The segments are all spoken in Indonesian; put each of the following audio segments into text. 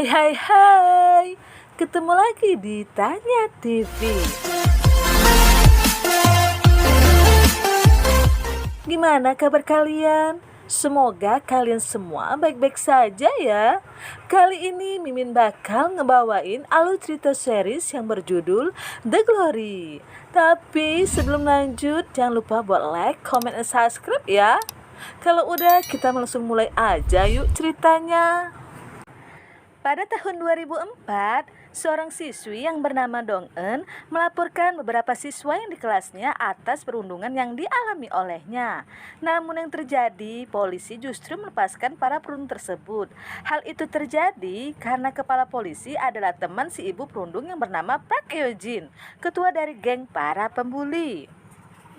Hai hai hai, ketemu lagi di Tanya TV. Gimana kabar kalian? Semoga kalian semua baik-baik saja ya. Kali ini Mimin bakal ngebawain alur cerita series yang berjudul The Glory. Tapi sebelum lanjut, jangan lupa buat like, comment, dan subscribe ya. Kalau udah, kita langsung mulai aja yuk ceritanya. Pada tahun 2004, seorang siswi yang bernama Dong-eun melaporkan beberapa siswa yang di kelasnya atas perundungan yang dialami olehnya. Namun yang terjadi, polisi justru melepaskan para perundung tersebut. Hal itu terjadi karena kepala polisi adalah teman si ibu perundung yang bernama Park Hyo-jin, ketua dari geng para pembuli.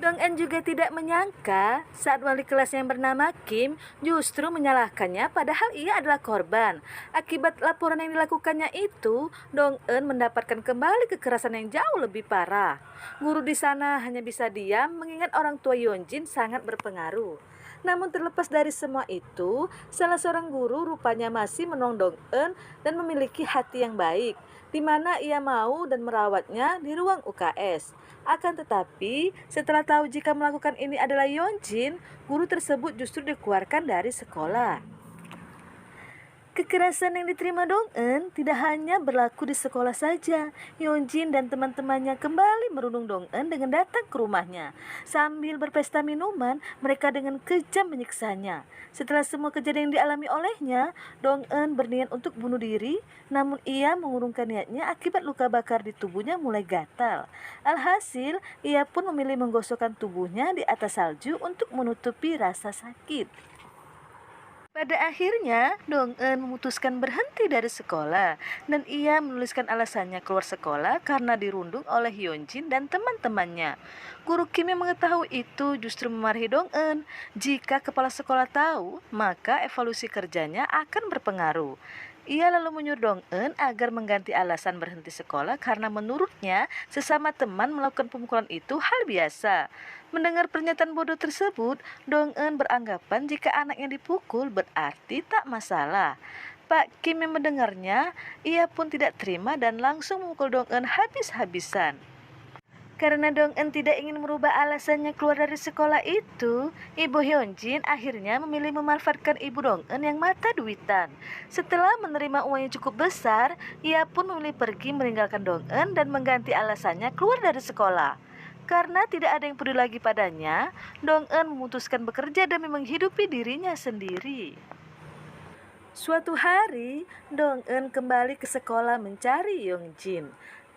Dong-eun juga tidak menyangka saat wali kelas yang bernama Kim justru menyalahkannya padahal ia adalah korban. Akibat laporan yang dilakukannya itu, Dong-eun mendapatkan kembali kekerasan yang jauh lebih parah. Guru di sana hanya bisa diam mengingat orang tua Yeonjin sangat berpengaruh. Namun terlepas dari semua itu, salah seorang guru rupanya masih menolong Dong-eun dan memiliki hati yang baik, di mana ia mau dan merawatnya di ruang UKS. Akan tetapi, setelah tahu jika melakukan ini adalah Yeonjin, guru tersebut justru dikeluarkan dari sekolah. Kekerasan yang diterima Dong-eun tidak hanya berlaku di sekolah saja. Yeonjin dan teman-temannya kembali merundung Dong-eun dengan datang ke rumahnya. Sambil berpesta minuman, mereka dengan kejam menyiksanya. Setelah semua kejadian yang dialami olehnya, Dong-eun berniat untuk bunuh diri, namun ia mengurungkan niatnya akibat luka bakar di tubuhnya mulai gatal. Alhasil, ia pun memilih menggosokkan tubuhnya di atas salju untuk menutupi rasa sakit. Pada akhirnya, Dong-eun memutuskan berhenti dari sekolah dan ia menuliskan alasannya keluar sekolah karena dirundung oleh Yeonjin dan teman-temannya. Guru Kim yang mengetahui itu justru memarahi Dong-eun. Jika kepala sekolah tahu, maka evaluasi kerjanya akan berpengaruh. Ia lalu menyuruh Dong-eun agar mengganti alasan berhenti sekolah karena menurutnya sesama teman melakukan pemukulan itu hal biasa. Mendengar pernyataan bodoh tersebut, Dong-eun beranggapan jika anaknya dipukul berarti tak masalah. Pak Kim yang mendengarnya, ia pun tidak terima dan langsung memukul Dong-eun habis-habisan. Karena Dong-eun tidak ingin merubah alasannya keluar dari sekolah itu, Ibu Yeonjin akhirnya memilih memanfaatkan Ibu Dong-eun yang mata duitan. Setelah menerima uang yang cukup besar, ia pun memilih pergi meninggalkan Dong-eun dan mengganti alasannya keluar dari sekolah. Karena tidak ada yang peduli lagi padanya, Dong-eun memutuskan bekerja demi menghidupi dirinya sendiri. Suatu hari, Dong-eun kembali ke sekolah mencari Yeonjin.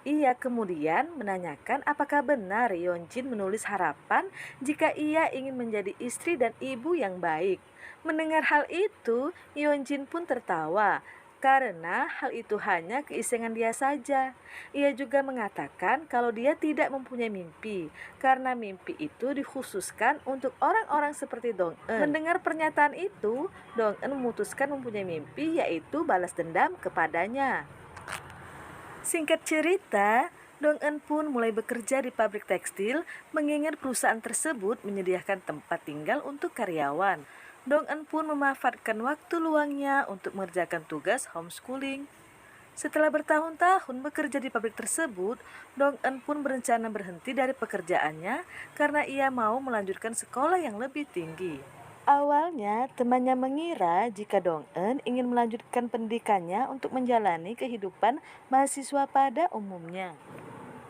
Ia kemudian menanyakan apakah benar Yeonjin menulis harapan jika ia ingin menjadi istri dan ibu yang baik. Mendengar hal itu, Yeonjin pun tertawa karena hal itu hanya keisengan dia saja. Ia juga mengatakan kalau dia tidak mempunyai mimpi karena mimpi itu dikhususkan untuk orang-orang seperti Dong-eun. Mendengar pernyataan itu, Dong-eun memutuskan mempunyai mimpi yaitu balas dendam kepadanya. Singkat cerita, Dong-eun pun mulai bekerja di pabrik tekstil mengingat perusahaan tersebut menyediakan tempat tinggal untuk karyawan. Dong-eun pun memanfaatkan waktu luangnya untuk mengerjakan tugas homeschooling. Setelah bertahun-tahun bekerja di pabrik tersebut, Dong-eun pun berencana berhenti dari pekerjaannya karena ia mau melanjutkan sekolah yang lebih tinggi. Awalnya, temannya mengira jika Dong-eun ingin melanjutkan pendidikannya untuk menjalani kehidupan mahasiswa pada umumnya.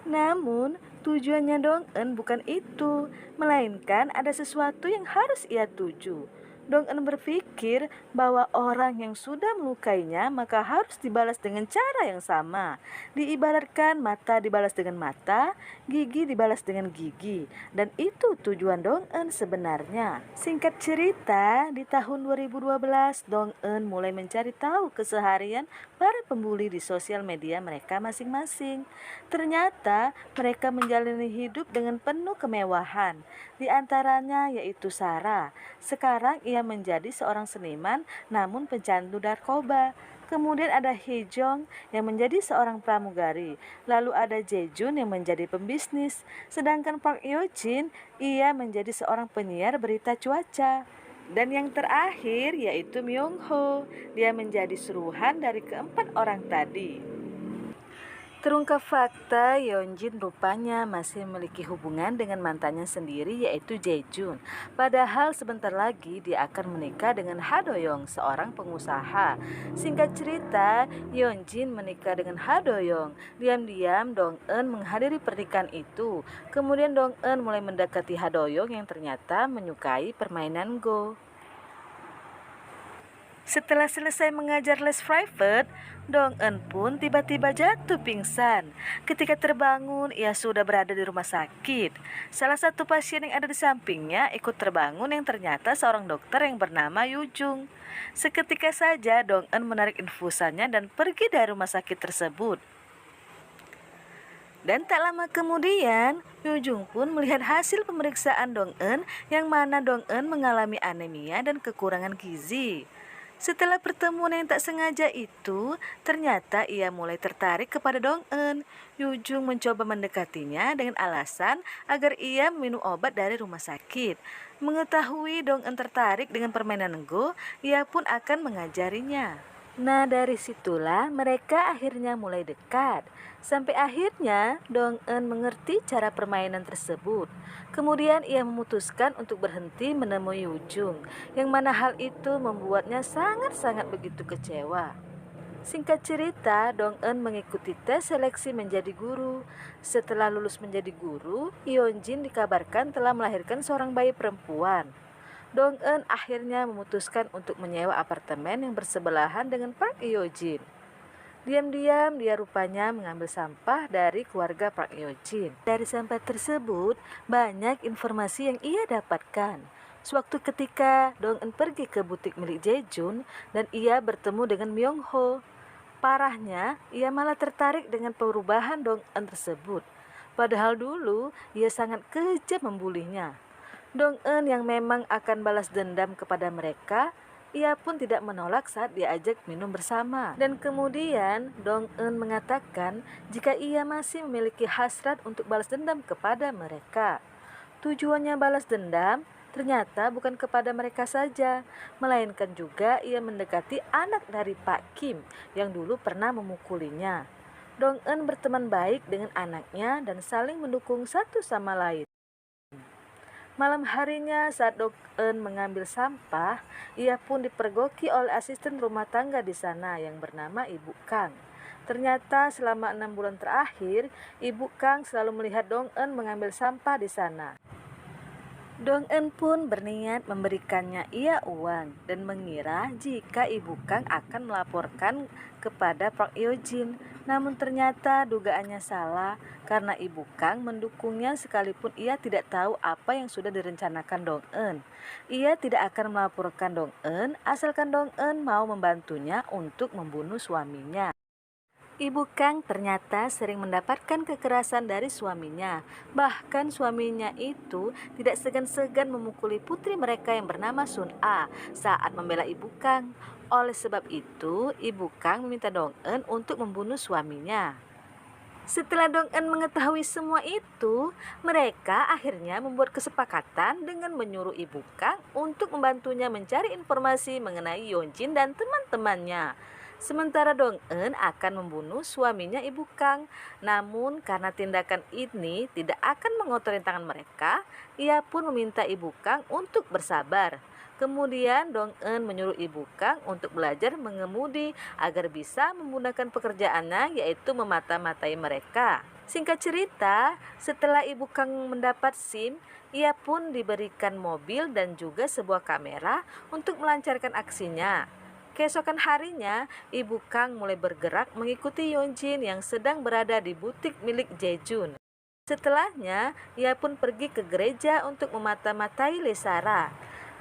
Namun, tujuannya Dong-eun bukan itu, melainkan ada sesuatu yang harus ia tuju. Dong-eun berpikir bahwa orang yang sudah melukainya maka harus dibalas dengan cara yang sama. Diibaratkan mata dibalas dengan mata, gigi dibalas dengan gigi. Dan itu tujuan Dong-eun sebenarnya. Singkat cerita, di tahun 2012, Dong-eun mulai mencari tahu keseharian para pembuli di sosial media mereka masing-masing. Ternyata mereka menjalani hidup dengan penuh kemewahan. Di antaranya yaitu Sarah. Sekarang ia menjadi seorang seniman namun pecandu narkoba. Kemudian ada Hee-jong yang menjadi seorang pramugari. Lalu ada Jae-jun yang menjadi pembisnis. Sedangkan Park Hyo-jin, ia menjadi seorang penyiar berita cuaca. Dan yang terakhir yaitu Myung Ho. Dia menjadi suruhan dari keempat orang tadi. Terungkap fakta, Yeonjin rupanya masih memiliki hubungan dengan mantannya sendiri yaitu Jaejun. Padahal sebentar lagi dia akan menikah dengan Ha Do-young, seorang pengusaha. Singkat cerita, Yeonjin menikah dengan Ha Do-young. Diam-diam Dong-eun menghadiri pernikahan itu. Kemudian Dong-eun mulai mendekati Ha Do-young yang ternyata menyukai permainan Go. Setelah selesai mengajar les private, Dong-eun pun tiba-tiba jatuh pingsan. Ketika terbangun, ia sudah berada di rumah sakit. Salah satu pasien yang ada di sampingnya ikut terbangun yang ternyata seorang dokter yang bernama Yu Jung. Seketika saja Dong-eun menarik infusannya dan pergi dari rumah sakit tersebut. Dan tak lama kemudian, Yu Jung pun melihat hasil pemeriksaan Dong-eun yang mana Dong-eun mengalami anemia dan kekurangan gizi. Setelah pertemuan yang tak sengaja itu, ternyata ia mulai tertarik kepada Dong-eun. Yu Jung mencoba mendekatinya dengan alasan agar ia minum obat dari rumah sakit. Mengetahui Dong-eun tertarik dengan permainan Go, ia pun akan mengajarinya. Nah, dari situlah mereka akhirnya mulai dekat. Sampai akhirnya Dong-eun mengerti cara permainan tersebut. Kemudian ia memutuskan untuk berhenti menemui Yu Jung, yang mana hal itu membuatnya sangat-sangat begitu kecewa. Singkat cerita, Dong-eun mengikuti tes seleksi menjadi guru. Setelah lulus menjadi guru, Yeonjin dikabarkan telah melahirkan seorang bayi perempuan. Dong-eun akhirnya memutuskan untuk menyewa apartemen yang bersebelahan dengan Park Hyo-jin. Diam-diam dia rupanya mengambil sampah dari keluarga Park Hyo-jin. Dari sampah tersebut, banyak informasi yang ia dapatkan. Suatu ketika, Dong-eun pergi ke butik milik Jaejun dan ia bertemu dengan Myung Ho. Parahnya, ia malah tertarik dengan perubahan Dong-eun tersebut. Padahal dulu, ia sangat kejam membulinya. Dong-eun yang memang akan balas dendam kepada mereka, ia pun tidak menolak saat diajak minum bersama. Dan kemudian Dong-eun mengatakan jika ia masih memiliki hasrat untuk balas dendam kepada mereka. Tujuannya balas dendam ternyata bukan kepada mereka saja, melainkan juga ia mendekati anak dari Pak Kim yang dulu pernah memukulinya. Dong-eun berteman baik dengan anaknya dan saling mendukung satu sama lain. Malam harinya saat Dong-eun mengambil sampah, ia pun dipergoki oleh asisten rumah tangga di sana yang bernama Ibu Kang. Ternyata selama 6 bulan terakhir, Ibu Kang selalu melihat Dong-eun mengambil sampah di sana. Dong-eun pun berniat memberikannya ia uang dan mengira jika Ibu Kang akan melaporkan kepada Park Hyo-jin. Namun ternyata dugaannya salah karena Ibu Kang mendukungnya sekalipun ia tidak tahu apa yang sudah direncanakan Dong-eun. Ia tidak akan melaporkan Dong-eun asalkan Dong-eun mau membantunya untuk membunuh suaminya. Ibu Kang ternyata sering mendapatkan kekerasan dari suaminya. Bahkan suaminya itu tidak segan-segan memukuli putri mereka yang bernama Sun A saat membela Ibu Kang. Oleh sebab itu, Ibu Kang meminta Dong-eun untuk membunuh suaminya. Setelah Dong-eun mengetahui semua itu, mereka akhirnya membuat kesepakatan dengan menyuruh Ibu Kang untuk membantunya mencari informasi mengenai Yeonjin dan teman-temannya. Sementara Dong-eun akan membunuh suaminya Ibu Kang. Namun karena tindakan ini tidak akan mengotori tangan mereka, ia pun meminta Ibu Kang untuk bersabar. Kemudian Dong-eun menyuruh Ibu Kang untuk belajar mengemudi agar bisa memudahkan pekerjaannya, yaitu memata-matai mereka. Singkat cerita, setelah Ibu Kang mendapat SIM, ia pun diberikan mobil dan juga sebuah kamera untuk melancarkan aksinya. Keesokan harinya, Ibu Kang mulai bergerak mengikuti Yeonjin yang sedang berada di butik milik Jaejun. Setelahnya, ia pun pergi ke gereja untuk memata-matai Lesara.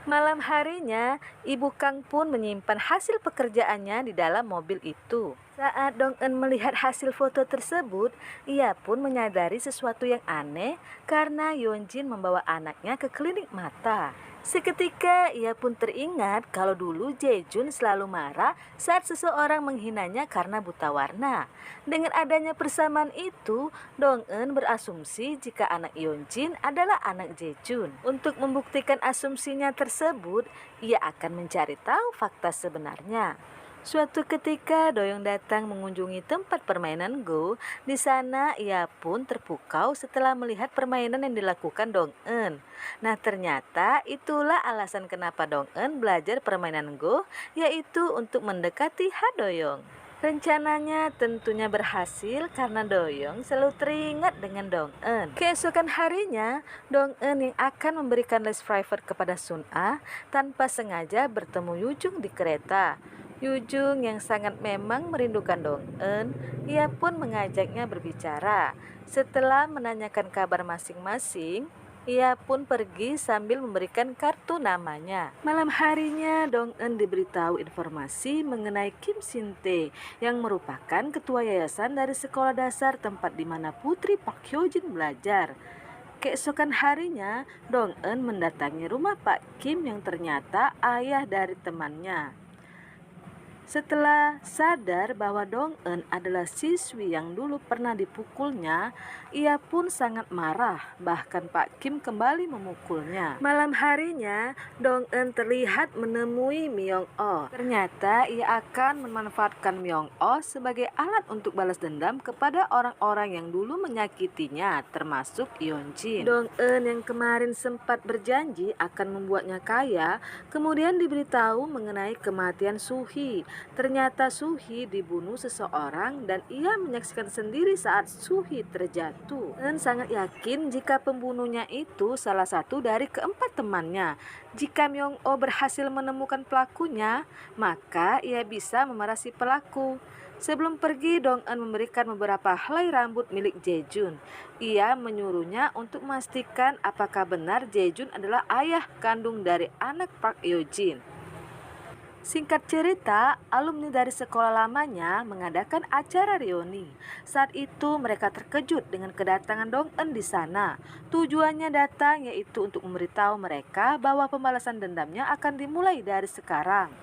Malam harinya, Ibu Kang pun menyimpan hasil pekerjaannya di dalam mobil itu. Saat Dong-eun melihat hasil foto tersebut, ia pun menyadari sesuatu yang aneh karena Yeonjin membawa anaknya ke klinik mata. Seketika ia pun teringat kalau dulu Jaejun selalu marah saat seseorang menghinanya karena buta warna. Dengan adanya persamaan itu, Dong-eun berasumsi jika anak Yeonjin adalah anak Jaejun. Untuk membuktikan asumsinya tersebut, ia akan mencari tahu fakta sebenarnya. Suatu ketika Doyong datang mengunjungi tempat permainan Go. Di sana ia pun terpukau setelah melihat permainan yang dilakukan Dong-eun. Nah, ternyata itulah alasan kenapa Dong-eun belajar permainan Go, yaitu untuk mendekati Ha-doyong. Rencananya tentunya berhasil karena Doyong selalu teringat dengan Dong-eun. Keesokan harinya, Dong-eun yang akan memberikan les private kepada Sun-ah tanpa sengaja bertemu Yujung di kereta. Yujung yang sangat memang merindukan Dong-eun, ia pun mengajaknya berbicara. Setelah menanyakan kabar masing-masing, ia pun pergi sambil memberikan kartu namanya. Malam harinya, Dong-eun diberitahu informasi mengenai Kim Shin-tae yang merupakan ketua yayasan dari sekolah dasar tempat di mana putri Park Hyo-jin belajar. Keesokan harinya, Dong-eun mendatangi rumah Pak Kim yang ternyata ayah dari temannya. Setelah sadar bahwa Dong-eun adalah siswi yang dulu pernah dipukulnya, ia pun sangat marah, bahkan Pak Kim kembali memukulnya. Malam harinya, Dong-eun terlihat menemui Myung-oh. Ternyata ia akan memanfaatkan Myung-oh sebagai alat untuk balas dendam kepada orang-orang yang dulu menyakitinya, termasuk Yeonjin. Dong-eun yang kemarin sempat berjanji akan membuatnya kaya, kemudian diberitahu mengenai kematian Suhi. Ternyata Suhi dibunuh seseorang dan ia menyaksikan sendiri saat Suhi terjatuh. Dan sangat yakin jika pembunuhnya itu salah satu dari keempat temannya. Jika Myung-oh berhasil menemukan pelakunya, maka ia bisa memerah si pelaku. Sebelum pergi, Dong-eun memberikan beberapa helai rambut milik Jaejun. Ia menyuruhnya untuk memastikan apakah benar Jaejun adalah ayah kandung dari anak Park Hyo-jin. Singkat cerita, alumni dari sekolah lamanya mengadakan acara reuni. Saat itu mereka terkejut dengan kedatangan Dong-eun di sana. Tujuannya datang yaitu untuk memberitahu mereka bahwa pembalasan dendamnya akan dimulai dari sekarang.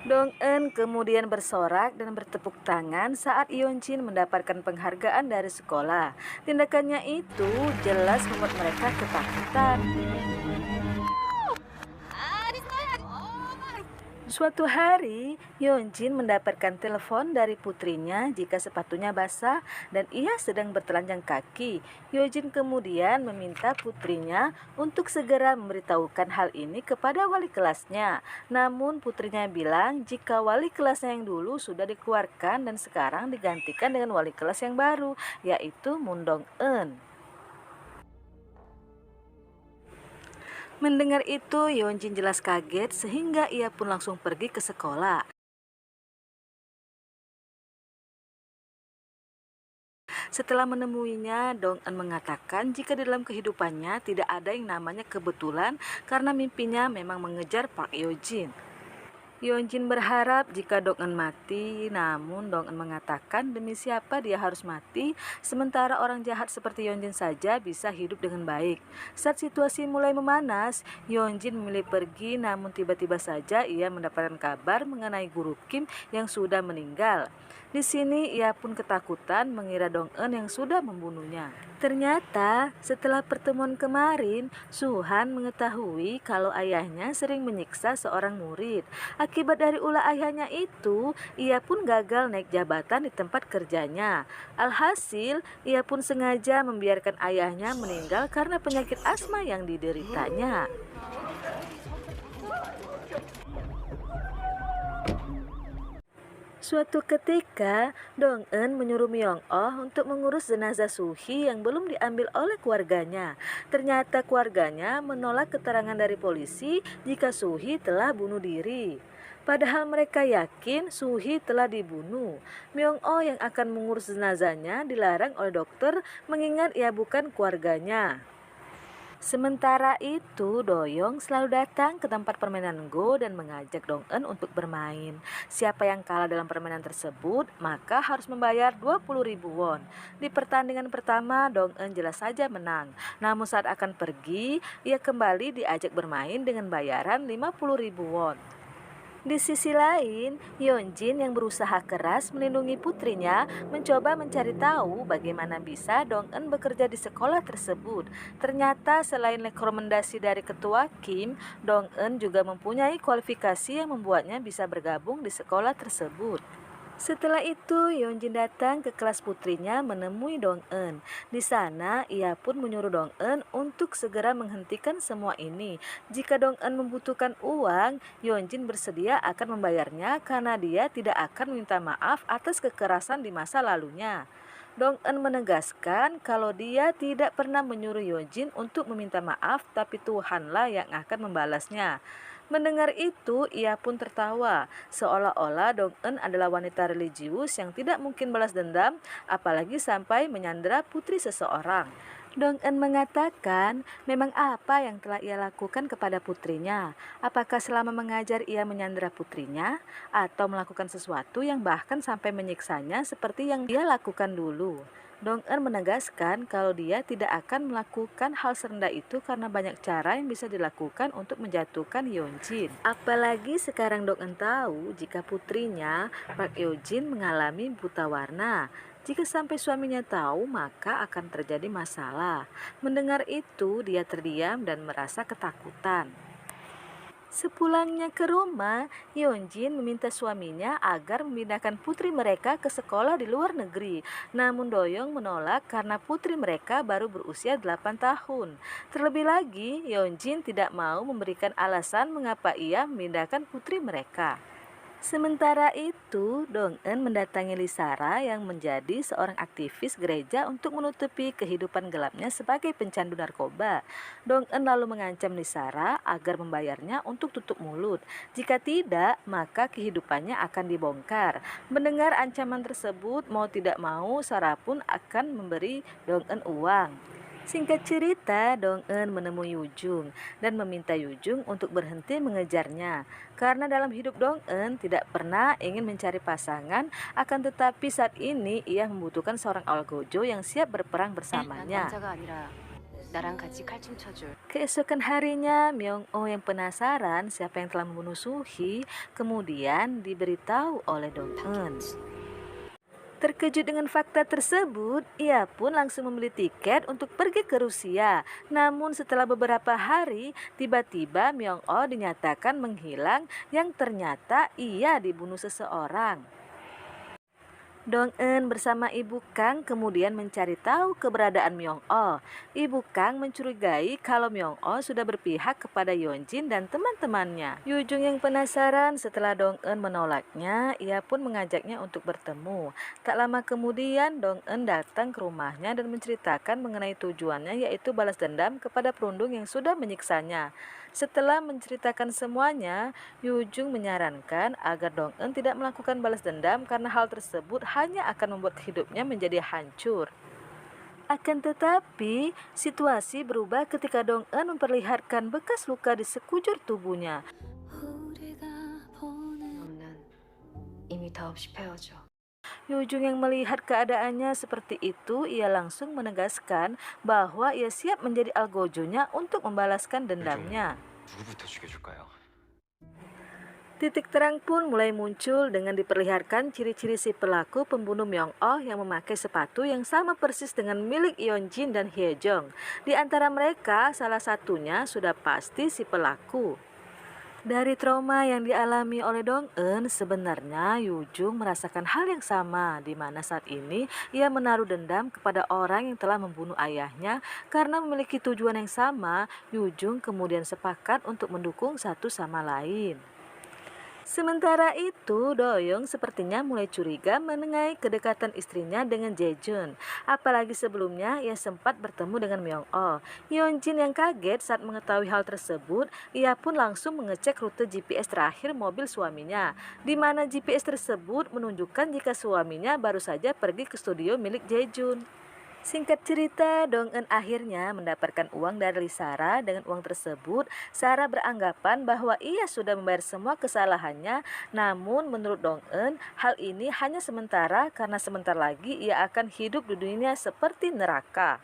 Dong-eun kemudian bersorak dan bertepuk tangan saat Yeonjin mendapatkan penghargaan dari sekolah. Tindakannya itu jelas membuat mereka ketakutan. Suatu hari, Yeonjin mendapatkan telepon dari putrinya jika sepatunya basah dan ia sedang bertelanjang kaki. Yeonjin kemudian meminta putrinya untuk segera memberitahukan hal ini kepada wali kelasnya. Namun putrinya bilang jika wali kelasnya yang dulu sudah dikeluarkan dan sekarang digantikan dengan wali kelas yang baru, yaitu Moon Dong-eun. Mendengar itu, Yeonjin jelas kaget sehingga ia pun langsung pergi ke sekolah. Setelah menemuinya, Dong-eun mengatakan jika di dalam kehidupannya tidak ada yang namanya kebetulan karena mimpinya memang mengejar Park Hyo-jin. Yeonjin berharap jika Dong-eun mati, namun Dong-eun mengatakan demi siapa dia harus mati, sementara orang jahat seperti Yeonjin saja bisa hidup dengan baik. Saat situasi mulai memanas, Yeonjin memilih pergi, namun tiba-tiba saja ia mendapatkan kabar mengenai guru Kim yang sudah meninggal. Di sini ia pun ketakutan mengira Dong-eun yang sudah membunuhnya. Ternyata setelah pertemuan kemarin, Suhan mengetahui kalau ayahnya sering menyiksa seorang murid. Akibat dari ulah ayahnya itu, ia pun gagal naik jabatan di tempat kerjanya. Alhasil, ia pun sengaja membiarkan ayahnya meninggal karena penyakit asma yang dideritanya. Suatu ketika, Dong-eun menyuruh Myung-oh untuk mengurus jenazah Suhi yang belum diambil oleh keluarganya. Ternyata keluarganya menolak keterangan dari polisi jika Suhi telah bunuh diri. Padahal mereka yakin Suhi telah dibunuh. Myung-oh yang akan mengurus jenazahnya dilarang oleh dokter mengingat ia bukan keluarganya. Sementara itu, Doyong selalu datang ke tempat permainan Go dan mengajak Dong-eun untuk bermain. Siapa yang kalah dalam permainan tersebut, maka harus membayar 20.000 won. Di pertandingan pertama, Dong-eun jelas saja menang. Namun saat akan pergi, ia kembali diajak bermain dengan bayaran 50.000 won. Di sisi lain, Yeonjin yang berusaha keras melindungi putrinya mencoba mencari tahu bagaimana bisa Dong-eun bekerja di sekolah tersebut. Ternyata selain rekomendasi dari ketua Kim, Dong-eun juga mempunyai kualifikasi yang membuatnya bisa bergabung di sekolah tersebut. Setelah itu, Yeonjin datang ke kelas putrinya menemui Dong-eun. Di sana, ia pun menyuruh Dong-eun untuk segera menghentikan semua ini. Jika Dong-eun membutuhkan uang, Yeonjin bersedia akan membayarnya karena dia tidak akan meminta maaf atas kekerasan di masa lalunya. Dong-eun menegaskan kalau dia tidak pernah menyuruh Yeonjin untuk meminta maaf, tapi Tuhanlah yang akan membalasnya. Mendengar itu, ia pun tertawa, seolah-olah Dong-eun adalah wanita religius yang tidak mungkin balas dendam, apalagi sampai menyandera putri seseorang. Dong-eun mengatakan, memang apa yang telah ia lakukan kepada putrinya? Apakah selama mengajar ia menyandera putrinya? Atau melakukan sesuatu yang bahkan sampai menyiksanya seperti yang dia lakukan dulu? Dong-eun menegaskan kalau dia tidak akan melakukan hal serendah itu karena banyak cara yang bisa dilakukan untuk menjatuhkan Yeonjin. Apalagi sekarang Dong-eun tahu jika putrinya Park Yeonjin mengalami buta warna. Jika sampai suaminya tahu, maka akan terjadi masalah. Mendengar itu, dia terdiam dan merasa ketakutan. Sepulangnya ke rumah, Yeonjin meminta suaminya agar memindahkan putri mereka ke sekolah di luar negeri. Namun Doyong menolak karena putri mereka baru berusia 8 tahun. Terlebih lagi, Yeonjin tidak mau memberikan alasan mengapa ia memindahkan putri mereka. Sementara itu, Dong-eun mendatangi Lisara yang menjadi seorang aktivis gereja untuk menutupi kehidupan gelapnya sebagai pencandu narkoba. Dong-eun lalu mengancam Lisara agar membayarnya untuk tutup mulut. Jika tidak, maka kehidupannya akan dibongkar. Mendengar ancaman tersebut, mau tidak mau Sarah pun akan memberi Dong-eun uang. Singkat cerita, Dong-eun menemui Yujung dan meminta Yujung untuk berhenti mengejarnya. Karena dalam hidup Dong-eun tidak pernah ingin mencari pasangan, akan tetapi saat ini ia membutuhkan seorang algojo yang siap berperang bersamanya. Keesokan harinya, Myung-oh yang penasaran siapa yang telah membunuh Suhi, kemudian diberitahu oleh Dong-eun. Terkejut dengan fakta tersebut, ia pun langsung membeli tiket untuk pergi ke Rusia. Namun setelah beberapa hari, tiba-tiba Myung-oh dinyatakan menghilang yang ternyata ia dibunuh seseorang. Dong-eun bersama Ibu Kang kemudian mencari tahu keberadaan Myung-oh. Ibu Kang mencurigai kalau Myung-oh sudah berpihak kepada Yeonjin dan teman-temannya. Yujung yang penasaran setelah Dong-eun menolaknya, ia pun mengajaknya untuk bertemu. Tak lama kemudian, Dong-eun datang ke rumahnya dan menceritakan mengenai tujuannya, yaitu balas dendam kepada perundung yang sudah menyiksanya. Setelah menceritakan semuanya, Yujung menyarankan agar Dong-eun tidak melakukan balas dendam karena hal tersebut hanya akan membuat hidupnya menjadi hancur. Akan tetapi, situasi berubah ketika Dong-eun memperlihatkan bekas luka di sekujur tubuhnya. Yujung yang melihat keadaannya seperti itu, ia langsung menegaskan bahwa ia siap menjadi algojonya untuk membalaskan dendamnya. Titik terang pun mulai muncul dengan diperlihatkan ciri-ciri si pelaku pembunuh Myung-oh yang memakai sepatu yang sama persis dengan milik Yeonjin dan Hyejong. Di antara mereka, salah satunya sudah pasti si pelaku. Dari trauma yang dialami oleh Dong-eun, sebenarnya Yujung merasakan hal yang sama, di mana saat ini ia menaruh dendam kepada orang yang telah membunuh ayahnya. Karena memiliki tujuan yang sama, Yujung kemudian sepakat untuk mendukung satu sama lain. Sementara itu, Doyong sepertinya mulai curiga mengenai kedekatan istrinya dengan Jaejun. Apalagi sebelumnya ia sempat bertemu dengan Myung-oh. Yeonjin yang kaget saat mengetahui hal tersebut, ia pun langsung mengecek rute GPS terakhir mobil suaminya, di mana GPS tersebut menunjukkan jika suaminya baru saja pergi ke studio milik Jaejun. Singkat cerita, Dong-eun akhirnya mendapatkan uang dari Sarah. Dengan uang tersebut, Sarah beranggapan bahwa ia sudah membayar semua kesalahannya. Namun menurut Dong-eun, hal ini hanya sementara karena sebentar lagi ia akan hidup di dunia seperti neraka.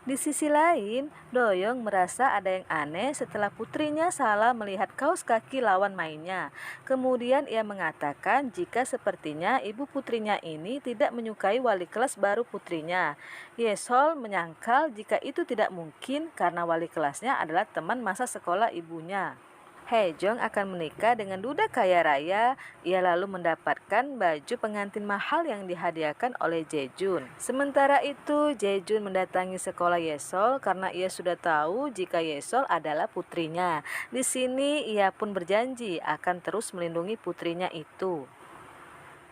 Di sisi lain, Doyong merasa ada yang aneh setelah putrinya salah melihat kaos kaki lawan mainnya. Kemudian ia mengatakan jika sepertinya ibu putrinya ini tidak menyukai wali kelas baru putrinya. Yesol menyangkal jika itu tidak mungkin karena wali kelasnya adalah teman masa sekolah ibunya. Haejong akan menikah dengan duda kaya raya. Ia lalu mendapatkan baju pengantin mahal yang dihadiahkan oleh Jaejun. Sementara itu, Jaejun mendatangi sekolah Yesol karena ia sudah tahu jika Yesol adalah putrinya. Di sini ia pun berjanji akan terus melindungi putrinya itu.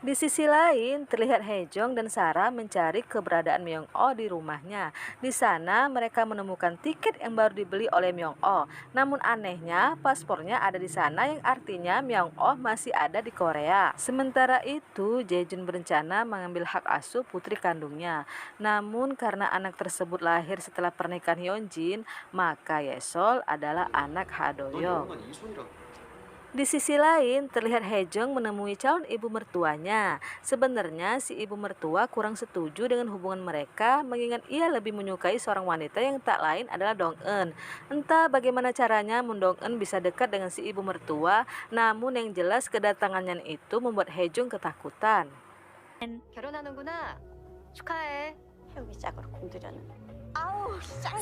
Di sisi lain, terlihat Haejong dan Sarah mencari keberadaan Myung-oh di rumahnya. Di sana, mereka menemukan tiket yang baru dibeli oleh Myung-oh. Namun anehnya, paspornya ada di sana yang artinya Myung-oh masih ada di Korea. Sementara itu, Jaejun berencana mengambil hak asuh putri kandungnya. Namun karena anak tersebut lahir setelah pernikahan Hyunjin, maka Yesol adalah anak Ha Do-young. Di sisi lain, terlihat Haejong menemui calon ibu mertuanya. Sebenarnya si ibu mertua kurang setuju dengan hubungan mereka, mengingat ia lebih menyukai seorang wanita yang tak lain adalah Dong-eun. Entah bagaimana caranya Moon Dong-eun bisa dekat dengan si ibu mertua, namun yang jelas kedatangannya itu membuat Haejong ketakutan. 결혼하는구나. 축하해. 해옥이 짝으로 공들여는.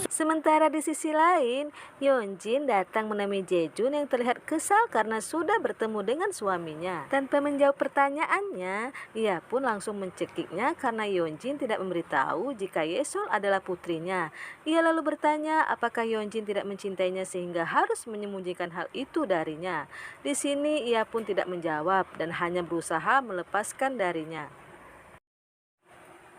Sementara di sisi lain, Yeonjin datang menemui Jaejun yang terlihat kesal karena sudah bertemu dengan suaminya. Tanpa menjawab pertanyaannya, ia pun langsung mencekiknya karena Yeonjin tidak memberitahu jika Yesol adalah putrinya. Ia lalu bertanya apakah Yeonjin tidak mencintainya sehingga harus menyembunyikan hal itu darinya. Di sini ia pun tidak menjawab dan hanya berusaha melepaskan darinya.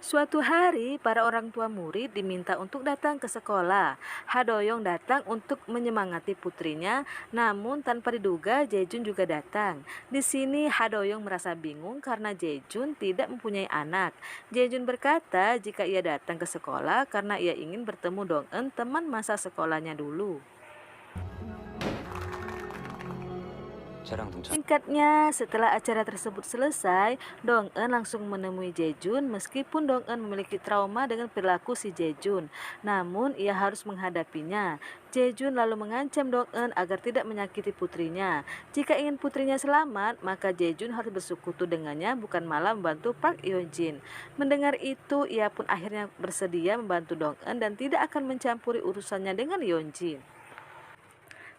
Suatu hari, para orang tua murid diminta untuk datang ke sekolah. Ha Do-young datang untuk menyemangati putrinya, namun tanpa diduga Jaejun juga datang. Di sini Ha Do-young merasa bingung karena Jaejun tidak mempunyai anak. Jaejun berkata jika ia datang ke sekolah karena ia ingin bertemu Dong-eun, teman masa sekolahnya dulu. Singkatnya, setelah acara tersebut selesai, Dong-eun langsung menemui Jaejun meskipun Dong-eun memiliki trauma dengan perilaku si Jaejun. Namun, ia harus menghadapinya. Jaejun lalu mengancam Dong-eun agar tidak menyakiti putrinya. Jika ingin putrinya selamat, maka Jaejun harus bersekutu dengannya bukan malah membantu Park Hyo-jin. Mendengar itu, ia pun akhirnya bersedia membantu Dong-eun dan tidak akan mencampuri urusannya dengan Yeonjin.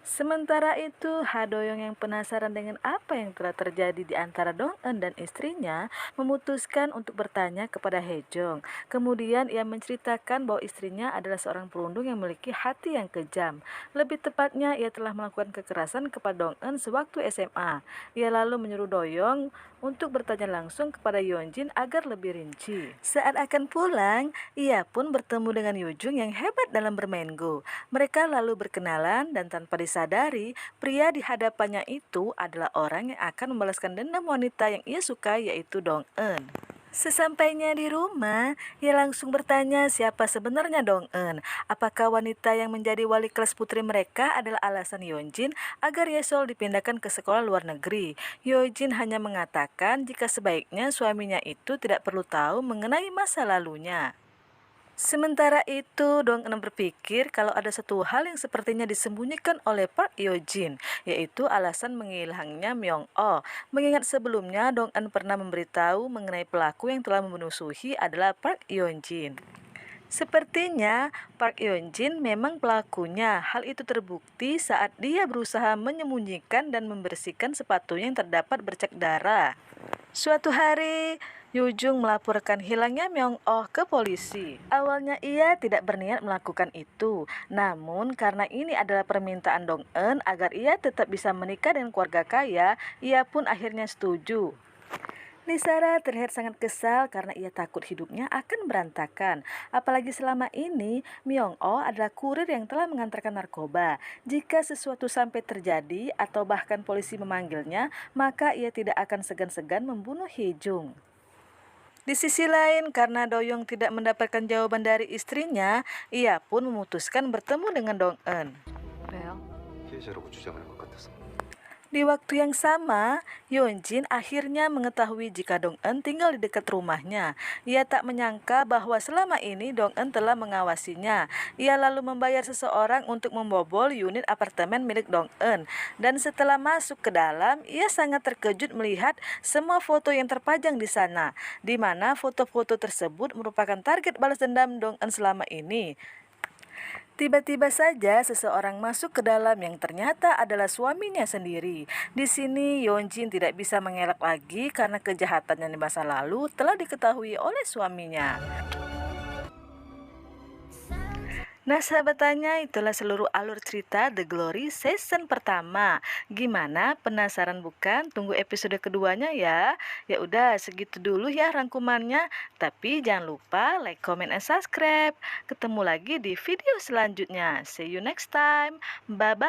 Sementara itu, Ha Do-young yang penasaran dengan apa yang telah terjadi di antara Dong-eun dan istrinya memutuskan untuk bertanya kepada Haejong. Kemudian ia menceritakan bahwa istrinya adalah seorang perundung yang memiliki hati yang kejam. Lebih tepatnya, ia telah melakukan kekerasan kepada Dong-eun sewaktu SMA. Ia lalu menyuruh Do-young untuk bertanya langsung kepada Yeonjin agar lebih rinci. Saat akan pulang, ia pun bertemu dengan Yoo-jung yang hebat dalam bermain Go. Mereka lalu berkenalan dan tanpa disadari, pria di hadapannya itu adalah orang yang akan membalaskan dendam wanita yang ia suka, yaitu Dong-eun. Sesampainya di rumah, ia langsung bertanya siapa sebenarnya Dong-eun. Apakah wanita yang menjadi wali kelas putri mereka adalah alasan Yeonjin agar Yesol dipindahkan ke sekolah luar negeri. Yeonjin hanya mengatakan jika sebaiknya suaminya itu tidak perlu tahu mengenai masa lalunya. Sementara itu, Dong-eun berpikir kalau ada satu hal yang sepertinya disembunyikan oleh Park Hyo-jin, yaitu alasan menghilangnya Myung-oh. Mengingat sebelumnya Dong-eun pernah memberitahu mengenai pelaku yang telah membunuh Suhi adalah Park Hyo-jin. Sepertinya Park Hyo-jin memang pelakunya. Hal itu terbukti saat dia berusaha menyembunyikan dan membersihkan sepatunya yang terdapat bercak darah. Suatu hari, Yoo-jung melaporkan hilangnya Myung-oh ke polisi. Awalnya ia tidak berniat melakukan itu, namun karena ini adalah permintaan Dong-eun agar ia tetap bisa menikah dengan keluarga kaya, ia pun akhirnya setuju. Nisara terlihat sangat kesal karena ia takut hidupnya akan berantakan. Apalagi selama ini, Myung-oh adalah kurir yang telah mengantarkan narkoba. Jika sesuatu sampai terjadi atau bahkan polisi memanggilnya, maka ia tidak akan segan-segan membunuh Hee-jung. Di sisi lain, karena Doyoung tidak mendapatkan jawaban dari istrinya, ia pun memutuskan bertemu dengan Dong-eun. 왜요? 피해자라고 주장할 것 같아서. Di waktu yang sama, Yeonjin akhirnya mengetahui jika Dong-eun tinggal di dekat rumahnya. Ia tak menyangka bahwa selama ini Dong-eun telah mengawasinya. Ia lalu membayar seseorang untuk membobol unit apartemen milik Dong-eun. Dan setelah masuk ke dalam, ia sangat terkejut melihat semua foto yang terpajang di sana, di mana foto-foto tersebut merupakan target balas dendam Dong-eun selama ini. Tiba-tiba saja seseorang masuk ke dalam yang ternyata adalah suaminya sendiri. Di sini Yeonjin tidak bisa mengelak lagi karena kejahatannya di masa lalu telah diketahui oleh suaminya. Nah sahabat tanya, itulah seluruh alur cerita The Glory season pertama. Gimana, penasaran bukan? Tunggu episode keduanya ya. Ya udah segitu dulu ya rangkumannya. Tapi jangan lupa like, comment, and subscribe. Ketemu lagi di video selanjutnya. See you next time. Bye bye.